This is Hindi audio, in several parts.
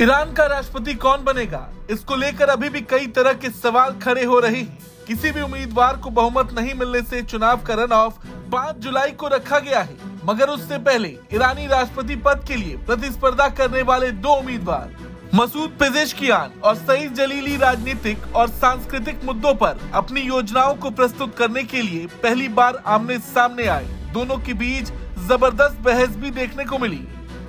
ईरान का राष्ट्रपति कौन बनेगा, इसको लेकर अभी भी कई तरह के सवाल खड़े हो रहे हैं। किसी भी उम्मीदवार को बहुमत नहीं मिलने से चुनाव का रन ऑफ 5 जुलाई को रखा गया है, मगर उससे पहले ईरानी राष्ट्रपति पद के लिए प्रतिस्पर्धा करने वाले 2 उम्मीदवार मसूद पेजेश्कियान और सईद जलीली राजनीतिक और सांस्कृतिक मुद्दों पर अपनी योजनाओं को प्रस्तुत करने के लिए पहली बार आमने सामने आए। दोनों के बीच जबरदस्त बहस भी देखने को मिली।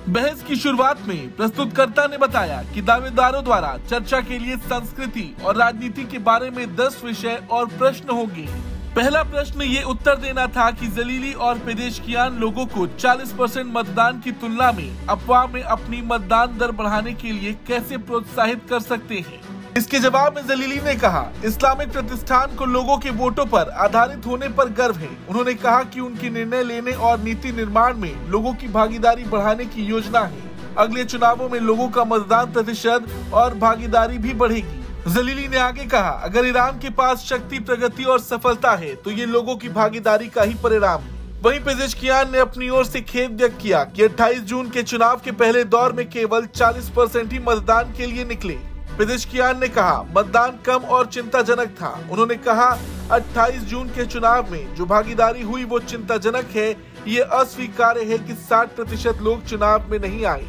बहस की शुरुआत में प्रस्तुतकर्ता ने बताया कि दावेदारों द्वारा चर्चा के लिए संस्कृति और राजनीति के बारे में 10 विषय और प्रश्न होंगे। पहला प्रश्न ये उत्तर देना था कि जलीली और पेजेश्कियान लोगों को 40% मतदान की तुलना में अफवाह में अपनी मतदान दर बढ़ाने के लिए कैसे प्रोत्साहित कर सकते हैं। इसके जवाब में जलीली ने कहा, इस्लामिक प्रतिष्ठान को लोगों के वोटों पर आधारित होने पर गर्व है। उन्होंने कहा कि उनकी निर्णय लेने और नीति निर्माण में लोगों की भागीदारी बढ़ाने की योजना है। अगले चुनावों में लोगों का मतदान प्रतिशत और भागीदारी भी बढ़ेगी। जलीली ने आगे कहा, अगर ईरान के पास शक्ति, प्रगति और सफलता है तो ये लोगों की भागीदारी का ही परिणाम है। वहीं पेजेश्कियान ने अपनी ओर से खेद व्यक्त किया कि 28 जून के चुनाव के पहले दौर में केवल 40% ही मतदान के लिए निकले। पेजेश्कियान ने कहा, मतदान कम और चिंताजनक था। उन्होंने कहा, 28 जून के चुनाव में जो भागीदारी हुई वो चिंताजनक है। ये अस्वीकार्य है कि 60% लोग चुनाव में नहीं आए।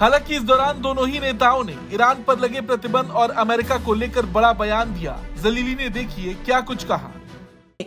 हालांकि इस दौरान दोनों ही नेताओं ने ईरान पर लगे प्रतिबंध और अमेरिका को लेकर बड़ा बयान दिया। जलीली ने देखिए क्या कुछ कहा।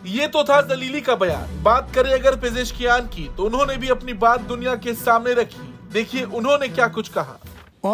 ये तो था जलीली का बयान। बात करें अगर पेजेश्कियान की तो उन्होंने भी अपनी बात दुनिया के सामने रखी। देखिए उन्होंने क्या कुछ कहा।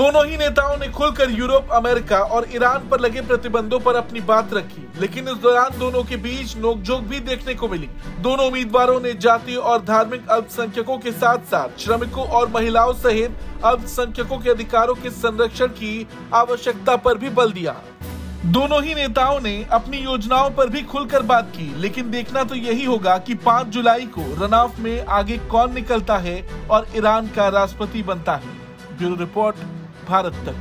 दोनों ही नेताओं ने खुलकर यूरोप, अमेरिका और ईरान पर लगे प्रतिबंधों पर अपनी बात रखी, लेकिन इस दौरान दोनों के बीच नोकझोंक भी देखने को मिली। दोनों उम्मीदवारों ने जातीय और धार्मिक अल्पसंख्यकों के साथ साथ श्रमिकों और महिलाओं सहित अल्पसंख्यकों के अधिकारों के संरक्षण की आवश्यकता पर भी बल दिया। दोनों ही नेताओं ने अपनी योजनाओं पर भी खुलकर बात की, लेकिन देखना तो यही होगा कि 5 जुलाई को रन ऑफ में आगे कौन निकलता है और ईरान का राष्ट्रपति बनता है। ब्यूरो रिपोर्ट, भारत तक।